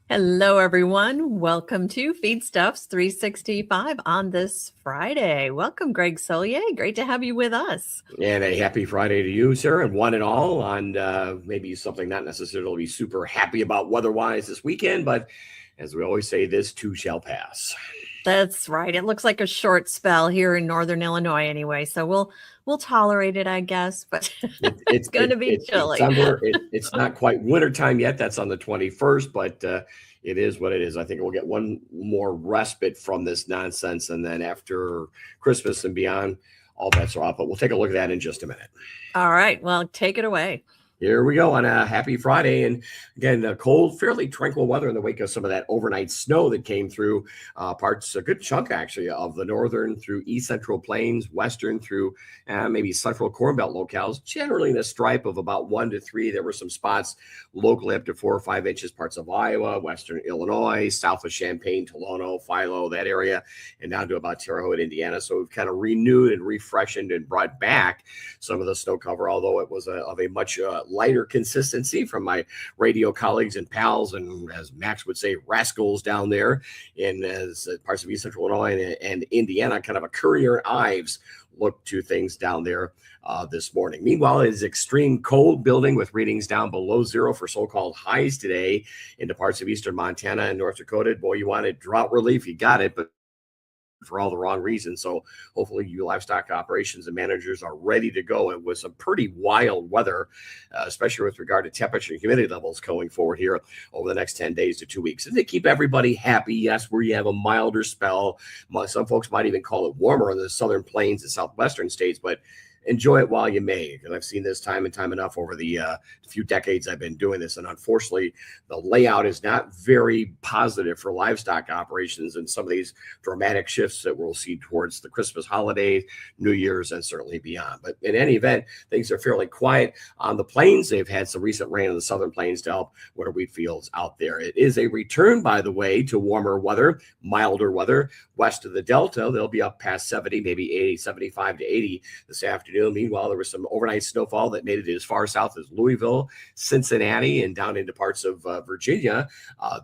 Hello, everyone. Welcome to Feedstuffs 365 on this Friday. Welcome, Greg Soulje. Great to have you with us. And a happy Friday to you, sir, and one and all on maybe something not necessarily super happy about weather-wise this weekend, but as we always say, this too shall pass. That's right. It looks like a short spell here in Northern Illinois anyway, so we'll tolerate it, I guess, but it's going to be It's chilly. December. It's not quite wintertime yet. That's on the 21st, but it is what it is. I think we'll get one more respite from this nonsense, and then after Christmas and beyond, all bets are off. But we'll take a look at that in just a minute. All right. Well, take it away. Here we go on a happy Friday. And again, cold, fairly tranquil weather in the wake of some of that overnight snow that came through parts, a good chunk actually, of the northern through east central plains, western through maybe central corn belt locales, generally in a stripe of about 1 to 3. There were some spots locally up to 4 or 5 inches, parts of Iowa, western Illinois, south of Champaign, Tolono, Philo, that area, and down to about Terre Haute, Indiana. So we've kind of renewed and refreshened and brought back some of the snow cover, although it was of a much lighter consistency from my radio colleagues and pals, and as Max would say, rascals down there in parts of East Central Illinois and Indiana, kind of a Currier Ives look to things down there this morning. Meanwhile, it is extreme cold building with readings down below zero for so-called highs today into parts of eastern Montana and North Dakota. Boy, you wanted drought relief, you got it, but for all the wrong reasons. So hopefully you livestock operations and managers are ready to go. And with some pretty wild weather, especially with regard to temperature and humidity levels going forward here over the next 10 days to 2 weeks. And to keep everybody happy, yes, where you have a milder spell. Some folks might even call it warmer in the southern plains and southwestern states, but enjoy it while you may, because I've seen this time and time enough over the few decades I've been doing this. And unfortunately, the layout is not very positive for livestock operations and some of these dramatic shifts that we'll see towards the Christmas holidays, New Year's, and certainly beyond. But in any event, things are fairly quiet on the plains. They've had some recent rain on the southern plains to help winter wheat fields out there. It is a return, by the way, to warmer weather, milder weather west of the Delta. They'll be up past 70, maybe 80, 75 to 80 this afternoon. Meanwhile, there was some overnight snowfall that made it as far south as Louisville, Cincinnati, and down into parts of Virginia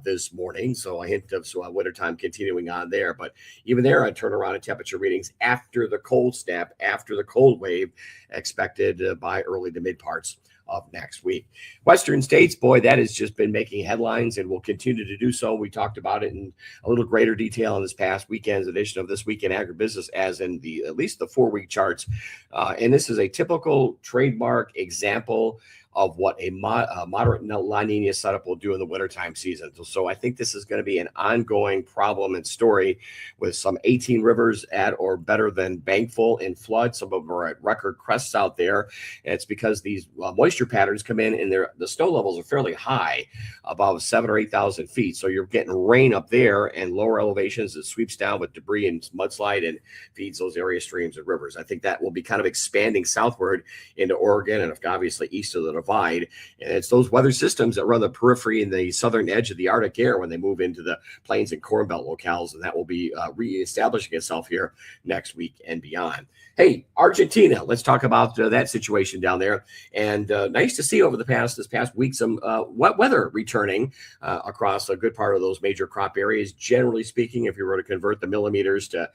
this morning. So a hint of wintertime continuing on there. But even there, a turnaround in temperature readings after the cold snap, after the cold wave expected by early to mid parts of next week. Western states, boy, that has just been making headlines and will continue to do so. We talked about it in a little greater detail in this past weekend's edition of This Week in Agribusiness, as in at least the 4-week charts. And this is a typical trademark example of what a moderate La Nina setup will do in the wintertime season. So I think this is going to be an ongoing problem and story with some 18 rivers at or better than bank full in flood. Some of them are at record crests out there. And it's because these moisture patterns come in and the snow levels are fairly high, above 7,000 or 8,000 feet. So you're getting rain up there and lower elevations that sweeps down with debris and mudslide and feeds those area streams and rivers. I think that will be kind of expanding southward into Oregon and obviously east of the divide. And it's those weather systems that run the periphery and the southern edge of the Arctic air when they move into the plains and corn belt locales, and that will be reestablishing itself here next week and beyond. Hey, Argentina, let's talk about that situation down there. And nice to see over this past week some wet weather returning across a good part of those major crop areas. Generally speaking, if you were to convert the millimeters to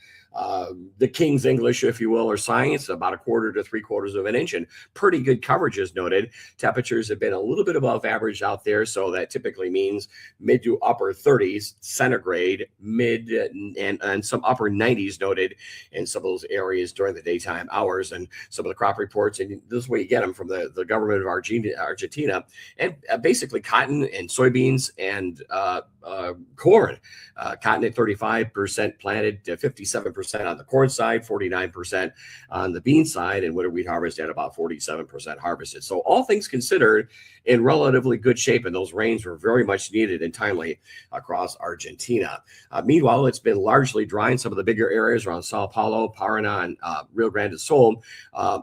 the King's English, if you will, or science, about 1/4 to 3/4 of an inch, and pretty good coverage is noted. Temperatures have been a little bit above average out there, so that typically means mid to upper 30s centigrade, mid and some upper 90s noted in some of those areas during the daytime hours. And some of the crop reports, and this is where you get them from the government of Argentina, and basically cotton and soybeans and corn. Cotton at 35% planted, 57% on the corn side, 49% on the bean side, and winter wheat harvest at about 47% harvested. So all things considered, in relatively good shape, and those rains were very much needed and timely across Argentina. Meanwhile, it's been largely dry in some of the bigger areas around Sao Paulo, Paraná, and Rio Grande do Sul.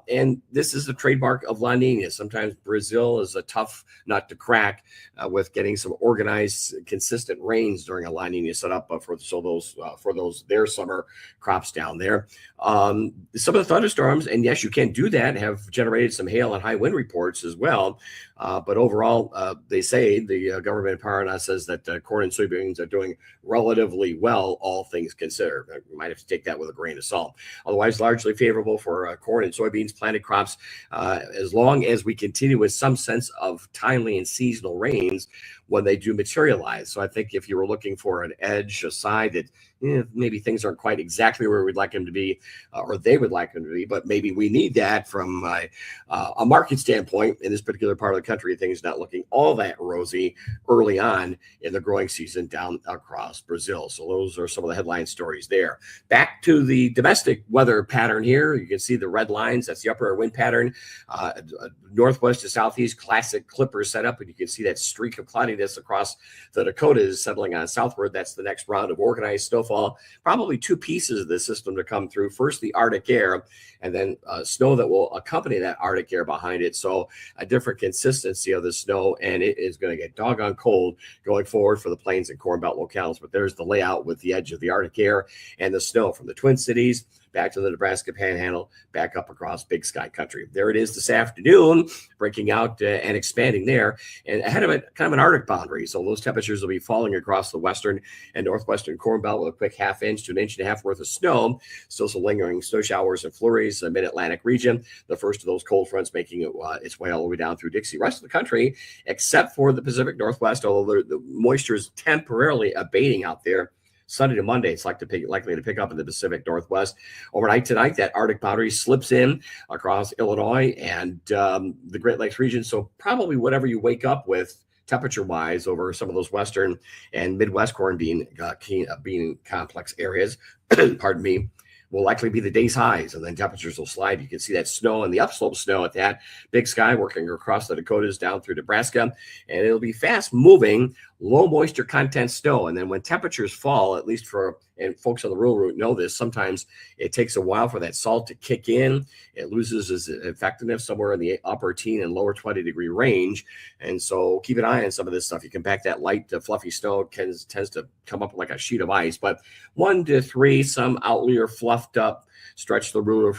And this is the trademark of La Nina. Sometimes Brazil is a tough nut to crack with getting some organized, consistent rains during a La Nina setup for those their summer crops down there. Some of the thunderstorms, and yes, you can do that, have generated some hail and high wind reports as well. But overall, they say the government in Paraná says that corn and soybeans are doing relatively well, all things considered. You might have to take that with a grain of salt. Otherwise, largely favorable for corn and soybeans planted crops, as long as we continue with some sense of timely and seasonal rains when they do materialize. So I think if you were looking for an edge, a side that maybe things aren't quite exactly where we'd like them to be, or they would like them to be, but maybe we need that from a market standpoint in this particular part of the country. Things not looking all that rosy early on in the growing season down across Brazil. So those are some of the headline stories there. Back to the domestic weather pattern here. You can see the red lines. That's the upper wind pattern. Northwest to southeast, classic clipper setup, and you can see that streak of cloudiness across the Dakotas settling on southward. That's the next round of organized snowfall. Probably two pieces of the system to come through. First, the Arctic air, and then snow that will accompany that Arctic air behind it. So a different consistency of the snow, and it is going to get doggone cold going forward for the plains and Corn Belt locales. But there's the layout with the edge of the Arctic air and the snow from the Twin Cities back to the Nebraska Panhandle, back up across Big Sky Country. There it is this afternoon, breaking out and expanding there. And ahead of it, kind of an Arctic boundary. So those temperatures will be falling across the western and northwestern Corn Belt with a quick ½ to an inch and a half worth of snow. Still some lingering snow showers and flurries in the mid-Atlantic region. The first of those cold fronts making its way all the way down through Dixie. Rest of the country, except for the Pacific Northwest, although the moisture is temporarily abating out there. Sunday to Monday, it's likely to pick up in the Pacific Northwest. Overnight tonight, that Arctic boundary slips in across Illinois and the Great Lakes region. So probably whatever you wake up with temperature-wise over some of those western and Midwest corn bean complex areas, pardon me, will likely be the day's highs, and then temperatures will slide. You can see that snow and the upslope snow at that Big Sky working across the Dakotas down through Nebraska, and it'll be fast-moving, low moisture content snow. And then when temperatures fall, at least and folks on the rural route know this, sometimes it takes a while for that salt to kick in. It loses its effectiveness somewhere in the upper teen and lower 20-degree range. And so keep an eye on some of this stuff. You can pack that light, fluffy snow tends to come up like a sheet of ice, but 1 to 3, some outlier fluffed up, stretch the ruler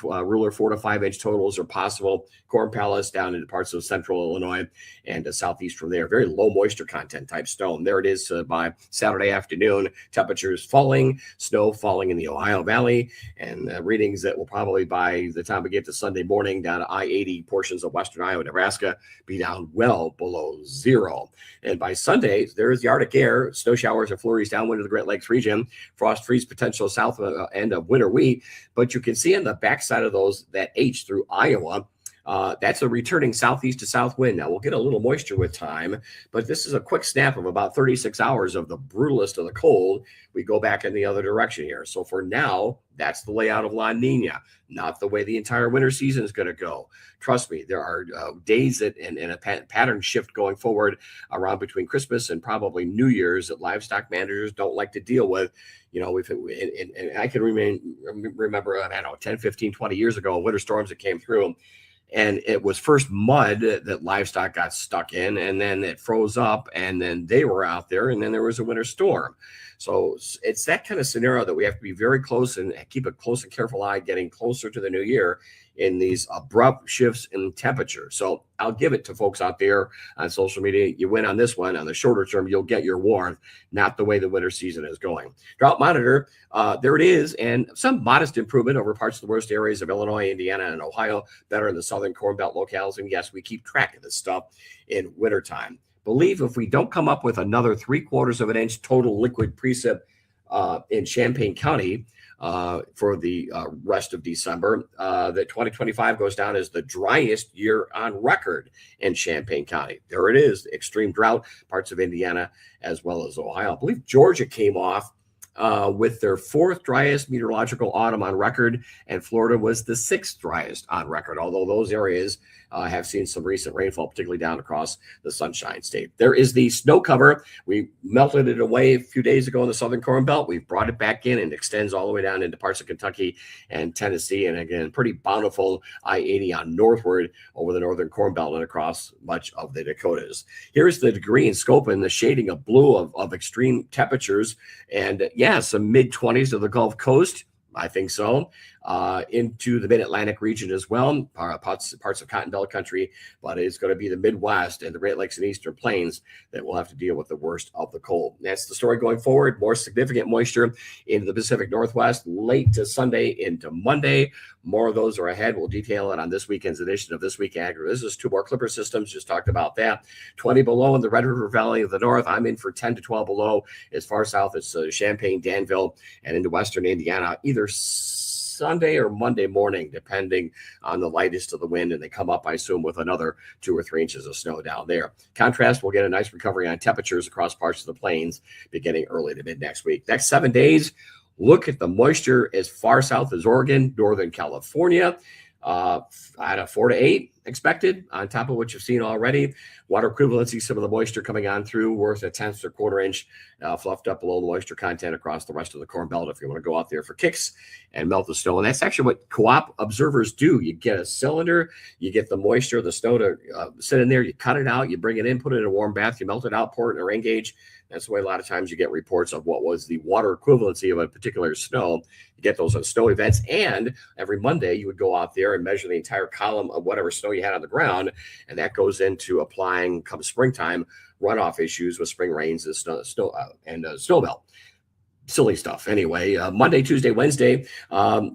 4 to 5 inch totals are possible. Corn pellets down into parts of central Illinois and southeast from there. Very low moisture content type snow. And there it is by Saturday afternoon. Temperatures falling, snow falling in the Ohio Valley, and readings that will probably by the time we get to Sunday morning down to I-80 portions of western Iowa, Nebraska, be down well below zero. And by Sunday, there's the Arctic air, snow showers and flurries downwind of the Great Lakes region, frost freeze potential south end of winter wheat. But you can see on the backside of those, that H through Iowa, that's a returning southeast to south wind. Now, we'll get a little moisture with time, but this is a quick snap of about 36 hours of the brutalest of the cold. We go back in the other direction here. So for now, that's the layout of La Nina, not the way the entire winter season is going to go. Trust me, there are days that and a pattern shift going forward around between Christmas and probably New Year's that livestock managers don't like to deal with. You know, and I can remember, I don't know, 10, 15, 20 years ago, winter storms that came through. And it was first mud that livestock got stuck in, and then it froze up, and then they were out there, and then there was a winter storm. So it's that kind of scenario that we have to be very close and keep a close and careful eye getting closer to the new year in these abrupt shifts in temperature. So I'll give it to folks out there on social media. You win on this one. On the shorter term, you'll get your warmth, not the way the winter season is going. Drought monitor, there it is, and some modest improvement over parts of the worst areas of Illinois, Indiana, and Ohio, better in the southern Corn Belt locales. And yes, we keep track of this stuff in wintertime. Believe if we don't come up with another 3/4 of an inch total liquid precip in Champaign County for the rest of December, that 2025 goes down as the driest year on record in Champaign County. There it is, extreme drought, parts of Indiana as well as Ohio. I believe Georgia came off with their 4th driest meteorological autumn on record, and Florida was the 6th driest on record, although those areas have seen some recent rainfall, particularly down across the Sunshine State. There is the snow cover. We melted it away a few days ago in the southern Corn Belt. We've brought it back in and extends all the way down into parts of Kentucky and Tennessee, and again, pretty bountiful I-80 on northward over the northern Corn Belt and across much of the Dakotas. Here's the degree and scope and the shading of blue of extreme temperatures, and yeah, some mid-20s of the Gulf Coast. I think so. into the mid-Atlantic region as well, parts of Cotton Belt country, but it's going to be the Midwest and the Great Lakes and Eastern Plains that will have to deal with the worst of the cold. That's the story going forward. More significant moisture into the Pacific Northwest late to Sunday into Monday. More of those are ahead. We'll detail it on this weekend's edition of This Week Agribusiness. 2 more Clipper systems, just talked about that. 20 below in the Red River Valley of the North. I'm in for 10 to 12 below as far south as Champaign, Danville, and into western Indiana, either Sunday or Monday morning, depending on the lightest of the wind, and they come up, I assume, with another 2 or 3 inches of snow down there. Contrast, we'll get a nice recovery on temperatures across parts of the plains beginning early to mid next week. Next 7 days, look at the moisture as far south as Oregon, Northern California. At a 4 to 8 expected on top of what you've seen already. Water equivalency, some of the moisture coming on through worth a tenth or quarter inch, fluffed up below the moisture content across the rest of the Corn Belt if you want to go out there for kicks and melt the snow. And that's actually what co-op observers do. You get a cylinder, you get the moisture, the snow to sit in there, you cut it out, you bring it in, put it in a warm bath, you melt it out, pour it in a rain gauge. That's the way a lot of times you get reports of what was the water equivalency of a particular snow. You get those on snow events. And every Monday you would go out there and measure the entire column of whatever snow you had on the ground. And that goes into applying, come springtime, runoff issues with spring rains and snow melt. Silly stuff. Anyway, Monday, Tuesday, Wednesday,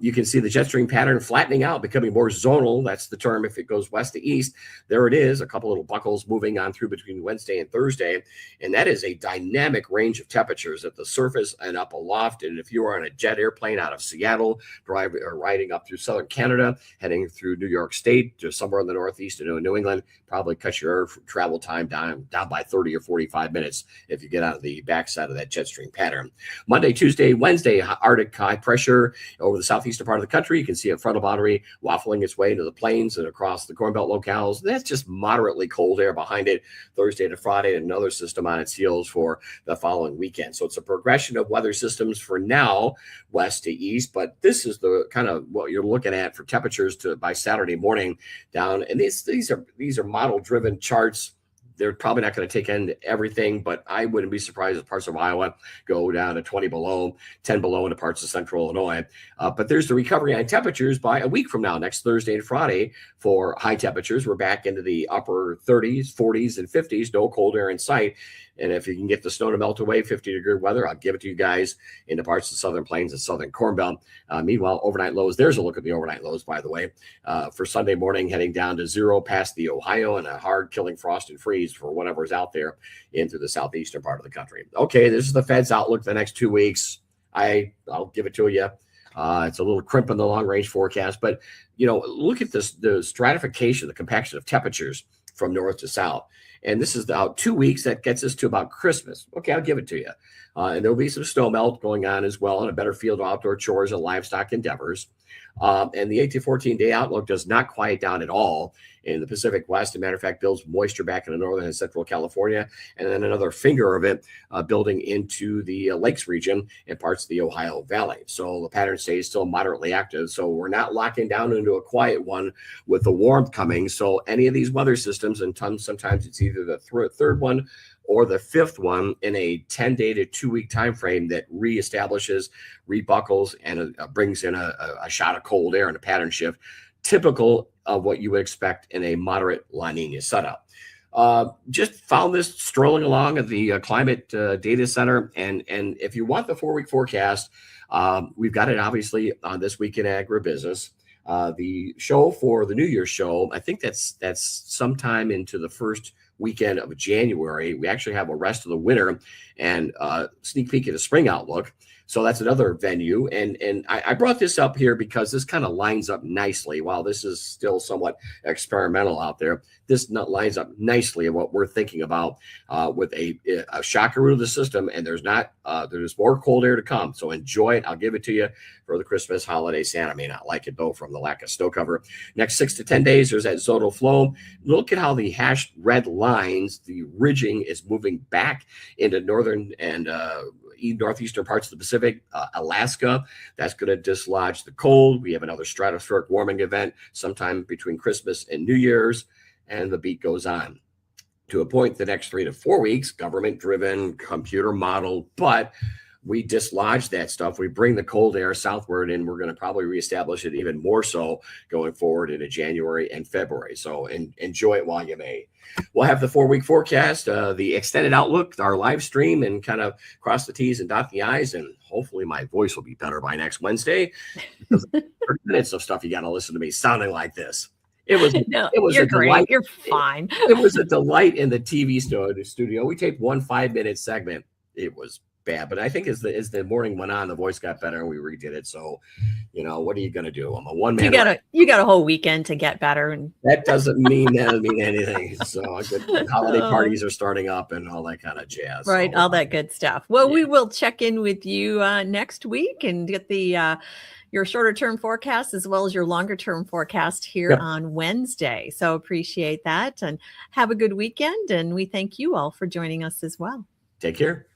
you can see the jet stream pattern flattening out, becoming more zonal. That's the term if it goes west to east. There it is, a couple little buckles moving on through between Wednesday and Thursday. And that is a dynamic range of temperatures at the surface and up aloft. And if you are on a jet airplane out of Seattle, driving or riding up through southern Canada, heading through New York State to somewhere in the northeast of New England, probably cut your air travel time down by 30 or 45 minutes if you get out of the backside of that jet stream pattern. Monday, Tuesday, Wednesday, Arctic high pressure over the southeastern part of the country. You can see a frontal boundary waffling its way into the plains and across the Corn Belt locales. That's just moderately cold air behind it Thursday to Friday, and another system on its heels for the following weekend. So it's a progression of weather systems for now, west to east, but this is the kind of what you're looking at for temperatures by Saturday morning down. And these are model-driven charts. They're probably not going to take in everything, but I wouldn't be surprised if parts of Iowa go down to 20 below, 10 below into parts of central Illinois. But there's the recovery on temperatures by a week from now, next Thursday and Friday for high temperatures. We're back into the upper 30s, 40s, and 50s, no cold air in sight. And if you can get the snow to melt away, 50-degree weather, I'll give it to you guys into parts of the southern plains and southern Corn Belt. Meanwhile, overnight lows, there's a look at the overnight lows, by the way, for Sunday morning, heading down to 0 past the Ohio, and a hard killing frost and freeze for whatever's out there into the southeastern part of the country. Okay, this is the Fed's outlook the next 2 weeks. I'll give it to you. It's a little crimp in the long-range forecast, but, look at this, the stratification, the compaction of temperatures from north to south. And this is about 2 weeks. That gets us to about Christmas. Okay, I'll give it to you. And there'll be some snow melt going on as well, and a better field of outdoor chores and livestock endeavors. And the 8 to 14 day outlook does not quiet down at all in the Pacific West. As a matter of fact, builds moisture back into northern and central California, and then another finger of it building into the lakes region and parts of the Ohio Valley. So the pattern stays still moderately active. So we're not locking down into a quiet one with the warmth coming. So any of these weather systems, and sometimes it's either the third one or the fifth one in a 10-day to 2-week time frame that reestablishes, rebuckles, and brings in a shot of cold air and a pattern shift, typical of what you would expect in a moderate La Nina setup. Just found this strolling along at the Climate Data Center, and if you want the 4-week forecast, we've got it obviously on This Week in Agribusiness. The show for the New Year's show, I think that's sometime into the first weekend of January. We actually have a rest of the winter and sneak peek at a spring outlook. So that's another venue. And I brought this up here because this kind of lines up nicely. While this is still somewhat experimental out there, this lines up nicely at what we're thinking about with a shockaroo of the system. And there's more cold air to come. So enjoy it. I'll give it to you for the Christmas holiday. Santa may not like it, though, from the lack of snow cover. Next 6 to 10 days, there's that zonal flow. Look at how the hashed red lines, the ridging is moving back into northern and northeastern parts of the Pacific, Alaska. That's going to dislodge the cold. We have another stratospheric warming event sometime between Christmas and New Year's, and the beat goes on. To a point, the next 3 to 4 weeks, government-driven, computer model, but we dislodge that stuff. We bring the cold air southward, and we're going to probably reestablish it even more so going forward into January and February. So enjoy it while you may. We'll have the 4-week forecast, the extended outlook, our live stream, and kind of cross the T's and dot the I's. And hopefully my voice will be better by next Wednesday. Because 30 minutes of stuff you got to listen to me sounding like this. It was you're a great. delight. You're fine. It was a delight in the TV studio. We taped one 5-minute segment. It was bad, but I think as the morning went on, the voice got better and we redid it. So, what are you going to do? I'm a one man. You got a whole weekend to get better, and that doesn't mean anything. So good holiday parties are starting up and all that kind of jazz. Right, so, all that good stuff. Well, we will check in with you next week and get the your shorter term forecast as well as your longer term forecast here on Wednesday. So appreciate that and have a good weekend. And we thank you all for joining us as well. Take care.